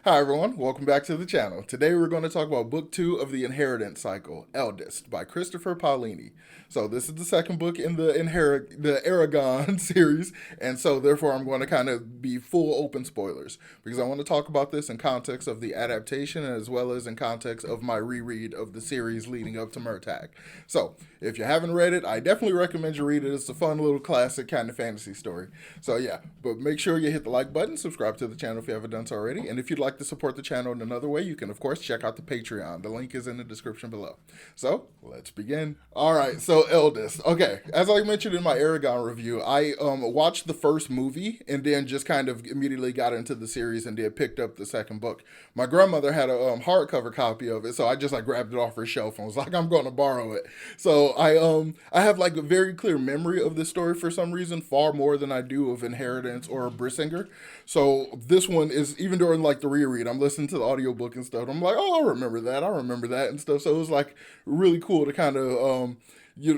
Hi everyone, welcome back to the channel. Today we're going to talk about book 2 of the Inheritance Cycle, Eldest, by Christopher Paolini. So this is the second book in the Aragon series, and so therefore I'm going to kind of be full open spoilers because I want to talk about this in context of the adaptation as well as in context of my reread of the series leading up to Murtagh. So if you haven't read it, I definitely recommend you read it. It's a fun little classic kind of fantasy story. So yeah, but make sure you hit the like button, subscribe to the channel if you haven't done so already, and if you'd like to support the channel in another way, you can of course check out the Patreon. The link is in the description below. So let's begin. All right, so Eldest. Okay, as I mentioned in my Aragon review, I watched the first movie and then just kind of immediately got into the series and then picked up the second book. My grandmother had a hardcover copy of it, so I just like grabbed it off her shelf and was like, I'm going to borrow it. So I have like a very clear memory of this story for some reason, far more than I do of Inheritance or Brissinger. So this one is, even during like the reread, I'm listening to the audiobook and stuff. I'm like, oh, I remember that and stuff. So it was like really cool to kind of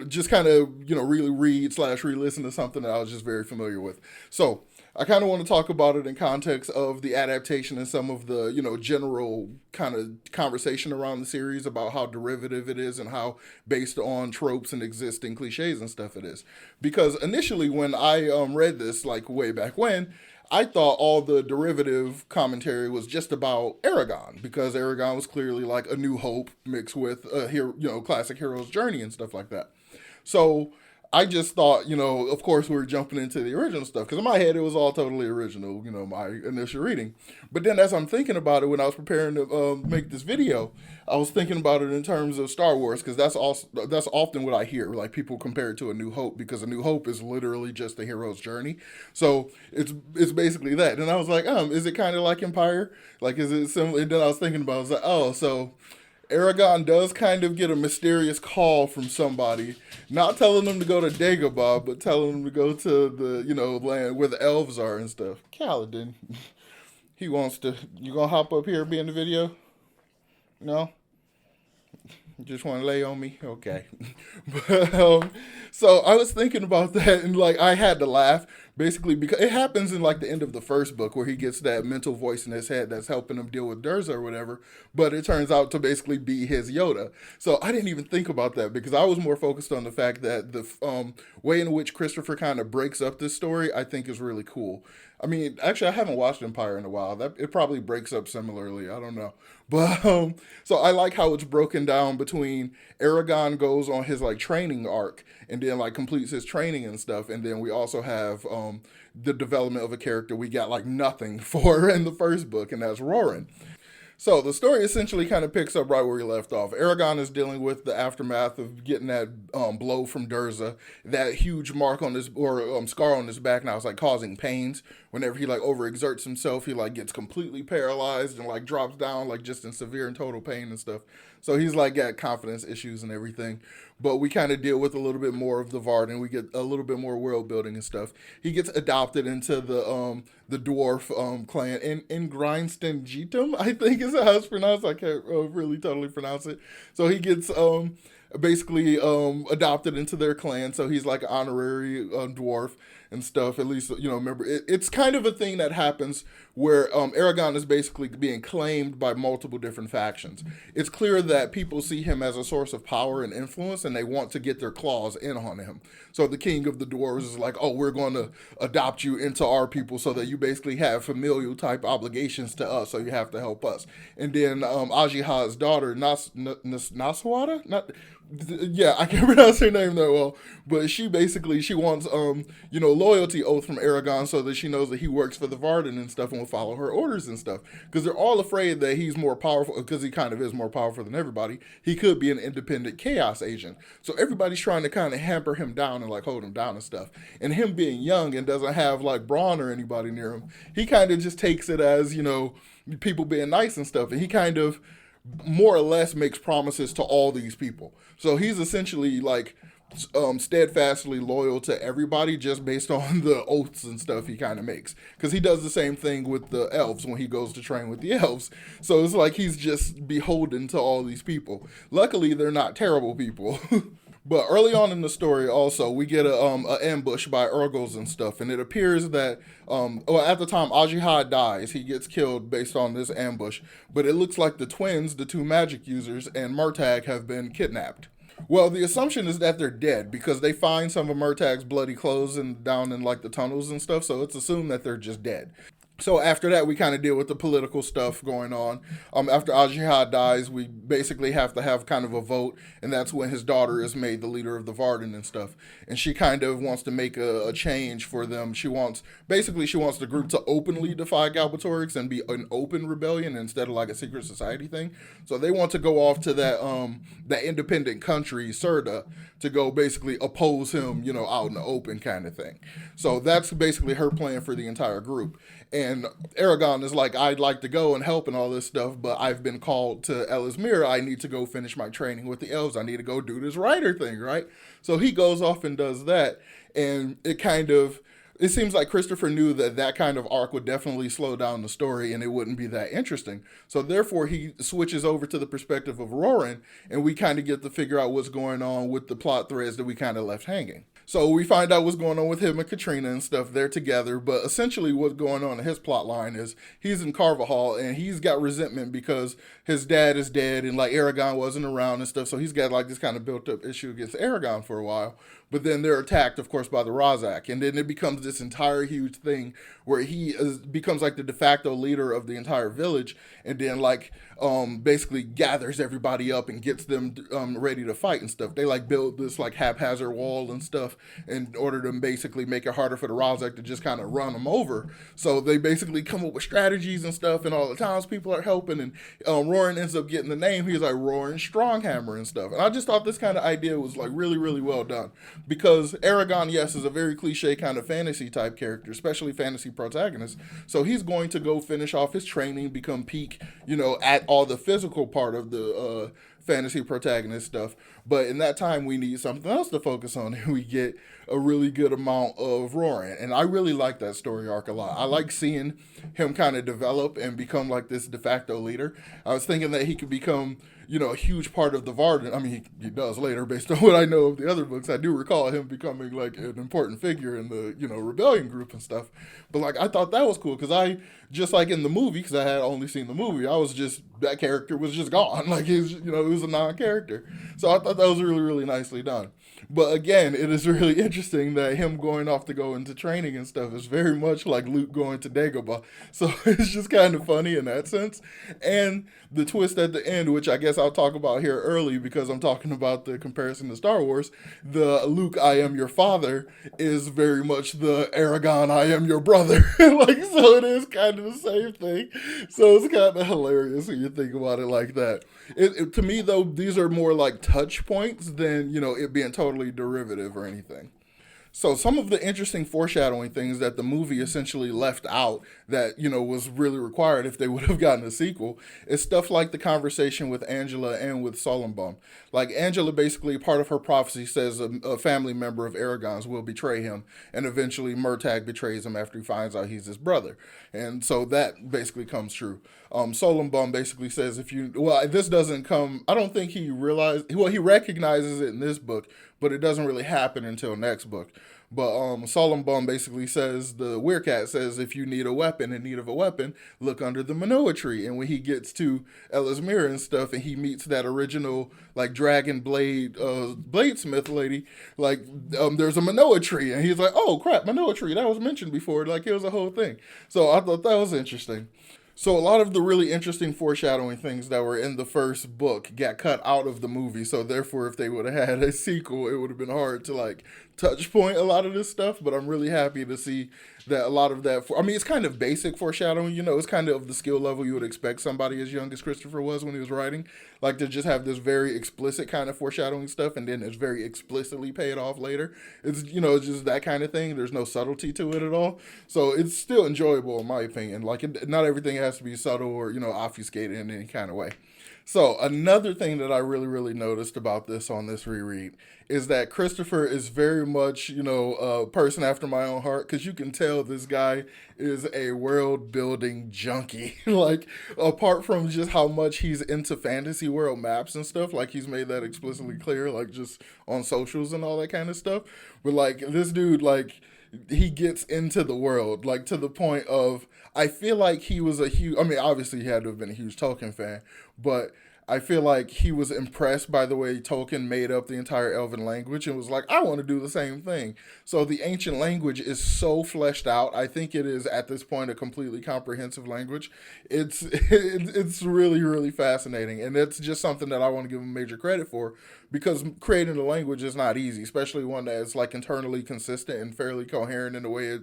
just kind of really read slash re-listen to something that I was just very familiar with. So I kind of want to talk about it in context of the adaptation and some of the general kind of conversation around the series about how derivative it is and how based on tropes and existing cliches and stuff it is. Because initially when I read this like way back when, I thought all the derivative commentary was just about Aragon because Aragon was clearly like a New Hope mixed with a classic hero's journey and stuff like that. So I just thought, of course we were jumping into the original stuff because in my head it was all totally original, my initial reading. But then as I'm thinking about it when I was preparing to make this video, I was thinking about it in terms of Star Wars because that's often what I hear. Like people compare it to A New Hope because A New Hope is literally just the hero's journey. So it's basically that. And I was like, is it kind of like Empire? Like, is it similar? And then I was thinking about, I was like, oh, so Aragon does kind of get a mysterious call from somebody, not telling them to go to Dagobah, but telling them to go to the, land where the elves are and stuff. Kaladin, he wants to, you gonna hop up here and be in the video? No? Just want to lay on me? Okay. But, so I was thinking about that and like I had to laugh basically because it happens in like the end of the first book where he gets that mental voice in his head that's helping him deal with Durza or whatever, but it turns out to basically be his Yoda. So I didn't even think about that because I was more focused on the fact that the way in which Christopher kind of breaks up this story I think is really cool. I mean, actually, I haven't watched Empire in a while. That it probably breaks up similarly. I don't know, but so I like how it's broken down between Aragon goes on his like training arc and then like completes his training and stuff, and then we also have the development of a character we got like nothing for in the first book, and that's Roran. So the story essentially kind of picks up right where he left off. Aragon is dealing with the aftermath of getting that blow from Durza. That huge mark on his or scar on his back now is like causing pains. Whenever he like overexerts himself, he like gets completely paralyzed and like drops down like just in severe and total pain and stuff. So he's like got confidence issues and everything. But we kind of deal with a little bit more of the Varden. We get a little bit more world building and stuff. He gets adopted into the dwarf clan in Grindstone, I think is how it's pronounced. I can't really totally pronounce it. So he gets basically adopted into their clan. So he's like an honorary dwarf and stuff. At least remember it's kind of a thing that happens where Aragon is basically being claimed by multiple different factions. It's clear that people see him as a source of power and influence, and they want to get their claws in on him. So the king of the dwarves is like, oh, we're going to adopt you into our people so that you basically have familial type obligations to us, so you have to help us. And then Ajihad's daughter, Naswada? Yeah, I can't pronounce her name that well, but she wants loyalty oath from Aragon so that she knows that he works for the Varden and stuff and will follow her orders and stuff, because they're all afraid that he's more powerful, because he kind of is more powerful than everybody. He could be an independent chaos agent, so everybody's trying to kind of hamper him down and like hold him down and stuff. And him being young and doesn't have like Braun or anybody near him, he kind of just takes it as people being nice and stuff, and he kind of more or less makes promises to all these people. So he's essentially like steadfastly loyal to everybody just based on the oaths and stuff he kind of makes, because he does the same thing with the elves when he goes to train with the elves. So it's like he's just beholden to all these people. Luckily they're not terrible people. But early on in the story, also we get a ambush by Urgles and stuff, and it appears that well, at the time Ajihad dies, he gets killed based on this ambush. But it looks like the twins, the two magic users, and Murtagh have been kidnapped. Well, the assumption is that they're dead because they find some of Murtagh's bloody clothes and down in like the tunnels and stuff, so it's assumed that they're just dead. So after that, we kind of deal with the political stuff going on. After Ajihad dies, we basically have to have kind of a vote, and that's when his daughter is made the leader of the Varden and stuff. And she kind of wants to make a change for them. She wants the group to openly defy Galbatorix and be an open rebellion instead of like a secret society thing. So they want to go off to that independent country, Serda, to go basically oppose him, out in the open kind of thing. So that's basically her plan for the entire group. And Aragon is like, I'd like to go and help and all this stuff, but I've been called to Ellesmere. I need to go finish my training with the elves. I need to go do this writer thing, right? So he goes off and does that. And it seems like Christopher knew that kind of arc would definitely slow down the story and it wouldn't be that interesting. So therefore, he switches over to the perspective of Roran, and we kind of get to figure out what's going on with the plot threads that we kind of left hanging. So we find out what's going on with him and Katrina and stuff. They're together, but essentially what's going on in his plot line is he's in Carvajal and he's got resentment because his dad is dead and like Aragon wasn't around and stuff. So he's got like this kind of built up issue against Aragon for a while. But then they're attacked, of course, by the Razak. And then it becomes this entire huge thing where becomes like the de facto leader of the entire village. And then basically gathers everybody up and gets them ready to fight and stuff. They like build this like haphazard wall and stuff in order to basically make it harder for the Razak to just kind of run them over. So they basically come up with strategies and stuff, and all the townspeople are helping. And Roran ends up getting the name. He's like Roran Stronghammer and stuff. And I just thought this kind of idea was like really, really well done. Because Aragon, yes, is a very cliche kind of fantasy type character, especially fantasy protagonist. So he's going to go finish off his training, become peak, at all the physical part of the fantasy protagonist stuff. But in that time, we need something else to focus on, and we get a really good amount of Roran. And I really like that story arc a lot. I like seeing him kind of develop and become like this de facto leader. I was thinking that he could become a huge part of the Varden. I mean, he does later based on what I know of the other books. I do recall him becoming like an important figure in the, rebellion group and stuff. But like, I thought that was cool because just like in the movie, because I had only seen the movie, that character was just gone. Like, it was a non-character. So I thought that was really, really nicely done. But again, it is really interesting that him going off to go into training and stuff is very much like Luke going to Dagobah. So it's just kind of funny in that sense. And the twist at the end, which I guess I'll talk about here early because I'm talking about the comparison to Star Wars, the Luke, I am your father, is very much the Aragon, I am your brother. So it is kind of the same thing. So it's kind of hilarious when you think about it like that. To me, though, these are more like touch points than, it being totally derivative or anything. So some of the interesting foreshadowing things that the movie essentially left out that, was really required if they would have gotten a sequel is stuff like the conversation with Angela and with Solembum. Like Angela, basically part of her prophecy says a family member of Aragon's will betray him, and eventually Murtagh betrays him after he finds out he's his brother. And so that basically comes true. Solembum basically says this doesn't come, I don't think he he recognizes it in this book, but it doesn't really happen until next book. But Solembum basically says, the Weircat says, if you need a weapon, in need of a weapon, look under the Manoa tree. And when he gets to Ellesmere and stuff, and he meets that original like dragon bladesmith lady, there's a Manoa tree, and he's like, oh crap, Manoa tree, that was mentioned before. Like, it was a whole thing. So I thought that was interesting. So a lot of the really interesting foreshadowing things that were in the first book got cut out of the movie. So therefore, if they would have had a sequel, it would have been hard to touch point a lot of this stuff. But I'm really happy to see that a lot of that, it's kind of basic foreshadowing, it's kind of the skill level you would expect somebody as young as Christopher was when he was writing, like to just have this very explicit kind of foreshadowing stuff, and then it's very explicitly paid off later. It's, it's just that kind of thing. There's no subtlety to it at all. So it's still enjoyable in my opinion. Not everything has to be subtle or, obfuscated in any kind of way. So another thing that I really, really noticed about this on this reread is that Christopher is very much, a person after my own heart because you can tell this guy is a world building junkie. Like, apart from just how much he's into fantasy world maps and stuff, like, he's made that explicitly clear, like, just on socials and all that kind of stuff. But, like, this dude, like, he gets into the world, like, to the point of, I feel like he was a huge, I mean, obviously he had to have been a huge Tolkien fan, but I feel like he was impressed by the way Tolkien made up the entire Elven language and was like, I want to do the same thing. So the ancient language is so fleshed out. I think it is at this point a completely comprehensive language. It's really really fascinating, and it's just something that I want to give him major credit for because creating a language is not easy, especially one that is like internally consistent and fairly coherent in the way it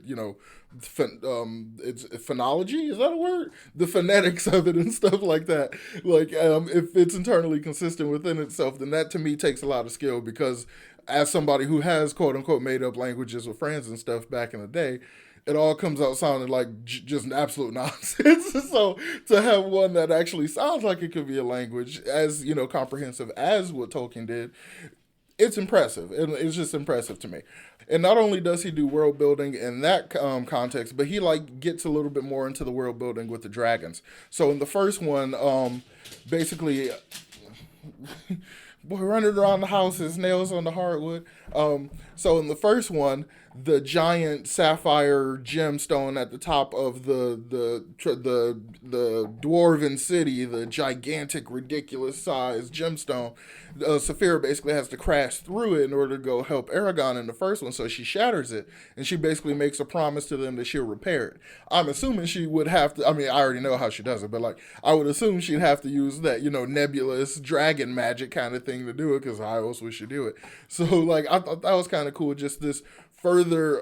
it's phonology, is that a word, the phonetics of it and stuff like that. Like, if it's internally consistent within itself, then that to me takes a lot of skill because as somebody who has quote unquote made up languages with friends and stuff back in the day, it all comes out sounding like just absolute nonsense. So to have one that actually sounds like it could be a language as comprehensive as what Tolkien did, it's impressive. It's just impressive to me. And not only does he do world building in that context, but he like gets a little bit more into the world building with the dragons. So in the first one, basically, boy, running around the house, his nails on the hardwood. So in the first one, the giant sapphire gemstone at the top of the dwarven city, the gigantic, ridiculous size gemstone, Saphira basically has to crash through it in order to go help Aragon in the first one. So she shatters it, and she basically makes a promise to them that she'll repair it. I'm assuming she would have to. I mean, I already know how she does it, but like, I would assume she'd have to use that, nebulous dragon magic kind of thing to do it, because how else would she do it? So like, I thought that was kind of cool. Just this further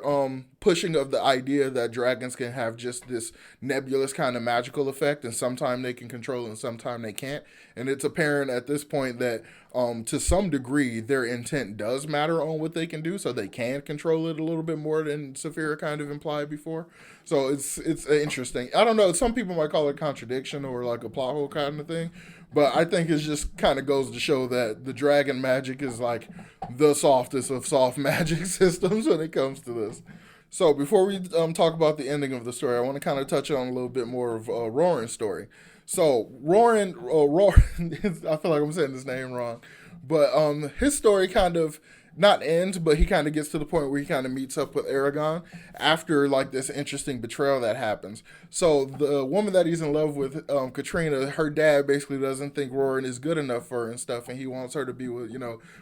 pushing of the idea that dragons can have just this nebulous kind of magical effect, and sometimes they can control it and sometimes they can't. And it's apparent at this point that to some degree their intent does matter on what they can do, so they can control it a little bit more than Saphira kind of implied before. So it's interesting. I don't know, some people might call it contradiction or like a plot hole kind of thing, but I think it just kind of goes to show that the dragon magic is like the softest of soft magic systems when it comes to this. So before we talk about the ending of the story, I want to kind of touch on a little bit more of Roran's story. So Roran, I feel like I'm saying his name wrong, but his story kind of not ends, but he kind of gets to the point where he kind of meets up with Aragon after like this interesting betrayal that happens. So the woman that he's in love with, Katrina, her dad basically doesn't think Roran is good enough for her and stuff, and he wants her to be with,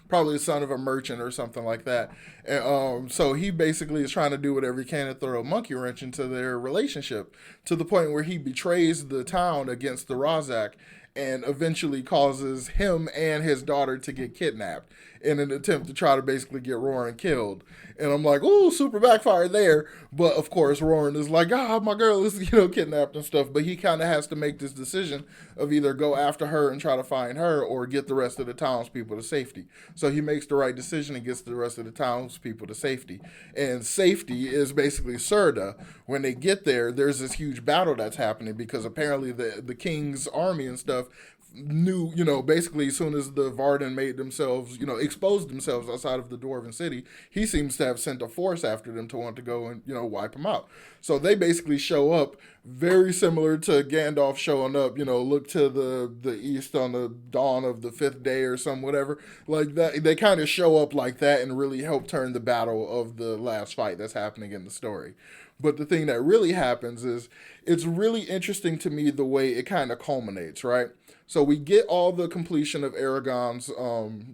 probably the son of a merchant or something like that. And so he basically is trying to do whatever he can to throw a monkey wrench into their relationship, to the point where he betrays the town against the Razak and eventually causes him and his daughter to get kidnapped in an attempt to try to basically get Roran killed. And I'm like, ooh, super backfire there. But of course, Roran is like, my girl is, kidnapped and stuff. But he kind of has to make this decision of either go after her and try to find her or get the rest of the townspeople to safety. So he makes the right decision and gets the rest of the townspeople to safety. And safety is basically Serda. When they get there, there's this huge battle that's happening because apparently the king's army and stuff knew, basically as soon as the Varden made themselves, exposed themselves outside of the Dwarven city, he seems to have sent a force after them to want to go and, wipe them out. So they basically show up very similar to Gandalf showing up, look to the east on the dawn of the fifth day or some whatever. Like that, they kind of show up like that and really help turn the battle of the last fight that's happening in the story. But the thing that really happens is it's really interesting to me the way it kind of culminates, right? So we get all the completion of Aragon's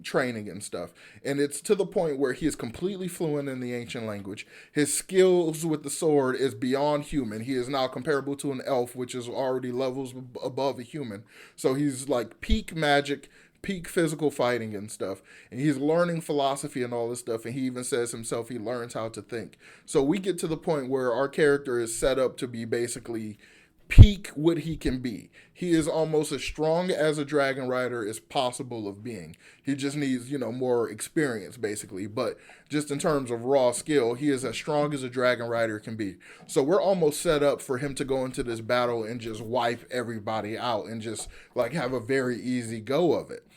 training and stuff. And it's to the point where he is completely fluent in the ancient language. His skills with the sword is beyond human. He is now comparable to an elf, which is already levels above a human. So he's like peak magic, peak physical fighting and stuff. And he's learning philosophy and all this stuff. And he even says himself he learns how to think. So we get to the point where our character is set up to be basically peak what he can be. He is almost as strong as a dragon rider is possible of being. He just needs, more experience basically. But just in terms of raw skill, he is as strong as a dragon rider can be. So we're almost set up for him to go into this battle and just wipe everybody out and just like have a very easy go of it.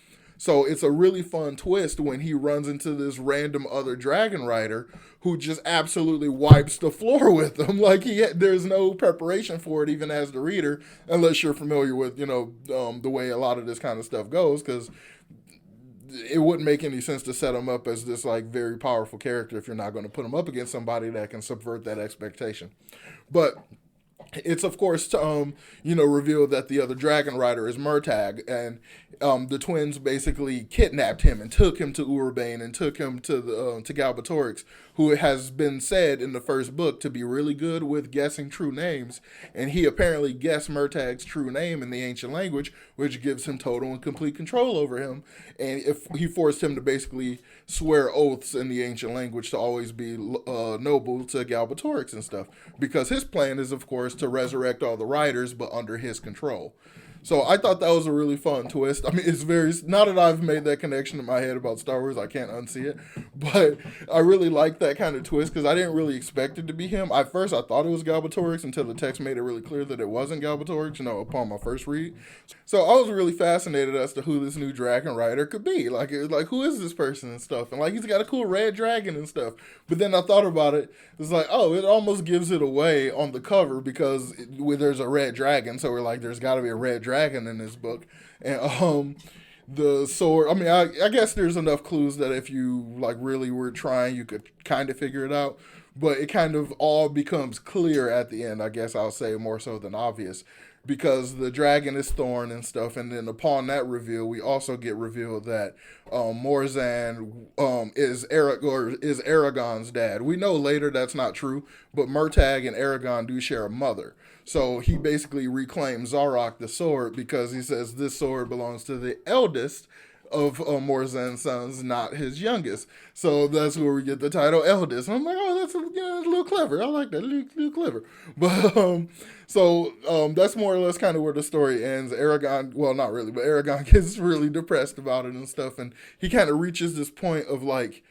So it's a really fun twist when he runs into this random other dragon rider who just absolutely wipes the floor with him. Like there's no preparation for it, even as the reader, unless you're familiar with the way a lot of this kind of stuff goes, because it wouldn't make any sense to set him up as this like very powerful character if you're not going to put him up against somebody that can subvert that expectation. But it's of course revealed that the other dragon rider is Murtagh, and the twins basically kidnapped him and took him to Urbane and took him to Galbatorix, who has been said in the first book to be really good with guessing true names, and he apparently guessed Murtagh's true name in the ancient language, which gives him total and complete control over him, and if he forced him to basically swear oaths in the ancient language to always be noble to Galbatorix and stuff, because his plan is of course to resurrect all the riders, but under his control. So I thought that was a really fun twist. I mean, it's very, now that I've made that connection in my head about Star Wars, I can't unsee it. But I really like that kind of twist because I didn't really expect it to be him. At first, I thought it was Galbatorix until the text made it really clear that it wasn't Galbatorix, upon my first read. So I was really fascinated as to who this new dragon rider could be. Like who is this person and stuff? And like, he's got a cool red dragon and stuff. But then I thought about it. It's like, oh, it almost gives it away on the cover because there's a red dragon. So we're like, there's got to be a red dragon in this book. And the sword, I mean, I guess there's enough clues that if you like really were trying, you could kind of figure it out. But it kind of all becomes clear at the end, I guess I'll say, more so than obvious, because the dragon is Thorn and stuff. And then upon that reveal, we also get revealed that Morzan is Aragon's dad. We know later that's not true, but Murtagh and Aragon do share a mother. So he basically reclaims Zarok the sword because he says this sword belongs to the eldest of Morzan's sons, not his youngest. So that's where we get the title Eldest. And I'm like, oh, that's a little clever. I like that, a little clever. But that's more or less kind of where the story ends. Aragon, well, not really, but Aragon gets really depressed about it and stuff. And he kind of reaches this point of like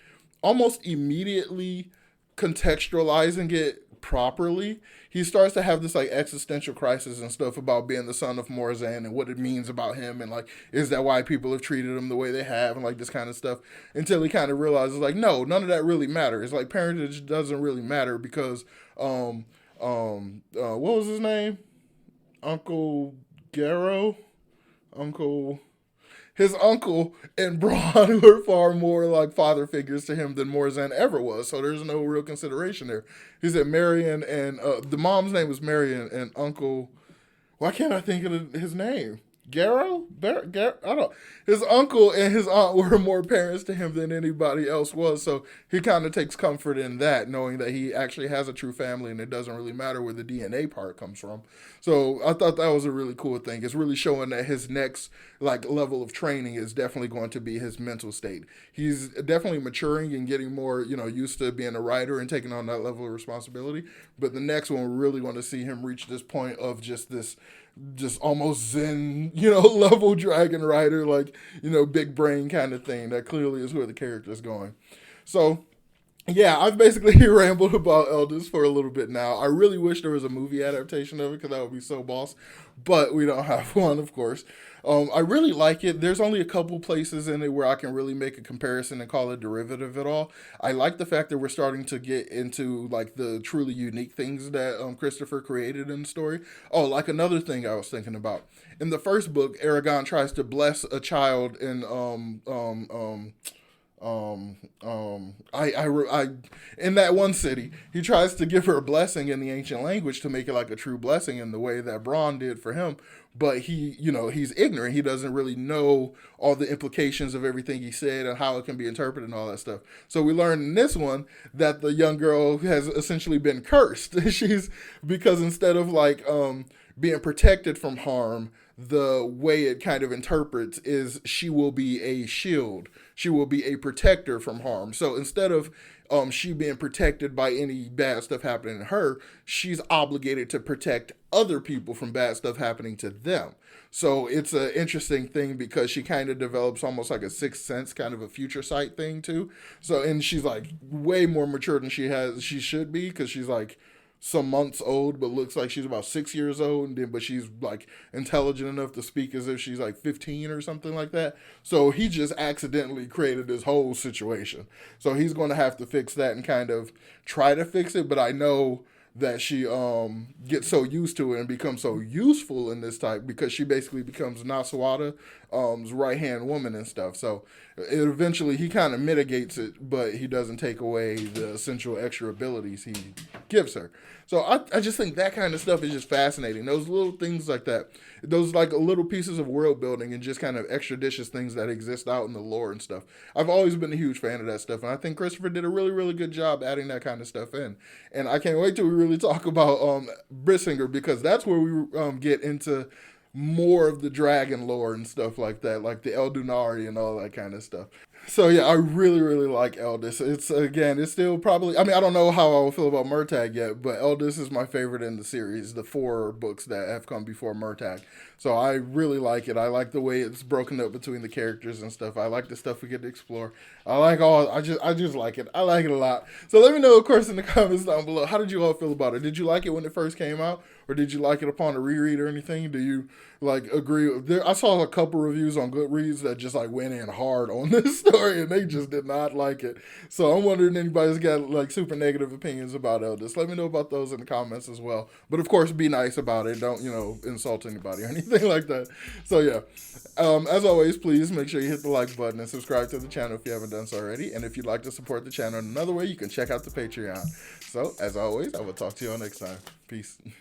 almost immediately contextualizing it properly. He starts to have this like existential crisis and stuff about being the son of Morzan and what it means about him, and like, is that why people have treated him the way they have, and like this kind of stuff, until he kind of realizes like, no, none of that really matters. Like, parentage doesn't really matter because what was his name? Uncle Garrow? His uncle and Bronn were far more like father figures to him than Morzan ever was. So there's no real consideration there. He said Marion, and the mom's name was Marion, and Uncle, why can't I think of his name? Garrow? I don't. His uncle and his aunt were more parents to him than anybody else was, so he kind of takes comfort in that, knowing that he actually has a true family, and it doesn't really matter where the DNA part comes from. So I thought that was a really cool thing. It's really showing that his next like level of training is definitely going to be his mental state. He's definitely maturing and getting more, used to being a writer and taking on that level of responsibility. But the next one, we're really going to see him reach this point of just almost zen, level dragon rider, like, big brain kind of thing. That clearly is where the character is going. So, yeah, I've basically rambled about Eldest for a little bit now. I really wish there was a movie adaptation of it because that would be so boss. But we don't have one, of course. I really like it. There's only a couple places in it where I can really make a comparison and call it derivative at all. I like the fact that we're starting to get into like the truly unique things that Christopher created in the story. Oh, like another thing I was thinking about. In the first book, Aragon tries to bless a child in in that one city. He tries to give her a blessing in the ancient language to make it like a true blessing in the way that Bronn did for him. But he's ignorant. He doesn't really know all the implications of everything he said and how it can be interpreted and all that stuff. So we learn in this one that the young girl has essentially been cursed. Because instead of like being protected from harm, the way it kind of interprets is she will be a shield. She will be a protector from harm. So instead of she being protected by any bad stuff happening to her, she's obligated to protect other people from bad stuff happening to them. So it's an interesting thing because she kind of develops almost like a sixth sense, kind of a future sight thing too. So, and she's like way more mature than she should be, because she's like some months old, but looks like she's about 6 years old, and then but she's like intelligent enough to speak as if she's like 15 or something like that. So he just accidentally created this whole situation. So he's going to have to fix that and kind of try to fix it. But I know that she gets so used to it and becomes so useful in this type because she basically becomes Nasawada's right hand woman and stuff. So it eventually he kind of mitigates it, but he doesn't take away the essential extra abilities he gives her. So I just think that kind of stuff is just fascinating. Those little things like that, those like little pieces of world building and just kind of extraditions things that exist out in the lore and stuff. I've always been a huge fan of that stuff, and I think Christopher did a really, really good job adding that kind of stuff in. And I can't wait till we really talk about Brissinger, because that's where we get into more of the dragon lore and stuff like that, like the Eldunari and all that kind of stuff. So yeah, I really, really like Eldest. It's still probably, I mean, I don't know how I will feel about Murtagh yet, but Eldest is my favorite in the series, the 4 books that have come before Murtagh. So I really like it. I like the way it's broken up between the characters and stuff. I like the stuff we get to explore. I just like it. I like it a lot. So let me know, of course, in the comments down below, how did you all feel about it? Did you like it when it first came out? Or did you like it upon a reread or anything? Do you like agree with there? I saw a couple reviews on Goodreads that just like went in hard on this story and they just did not like it. So I'm wondering if anybody's got like super negative opinions about Eldest. Let me know about those in the comments as well. But of course, be nice about it. Don't insult anybody or anything like that. So yeah, as always, please make sure you hit the like button and subscribe to the channel if you haven't done so already. And if you'd like to support the channel in another way, you can check out the Patreon. So as always, I will talk to you all next time. Peace.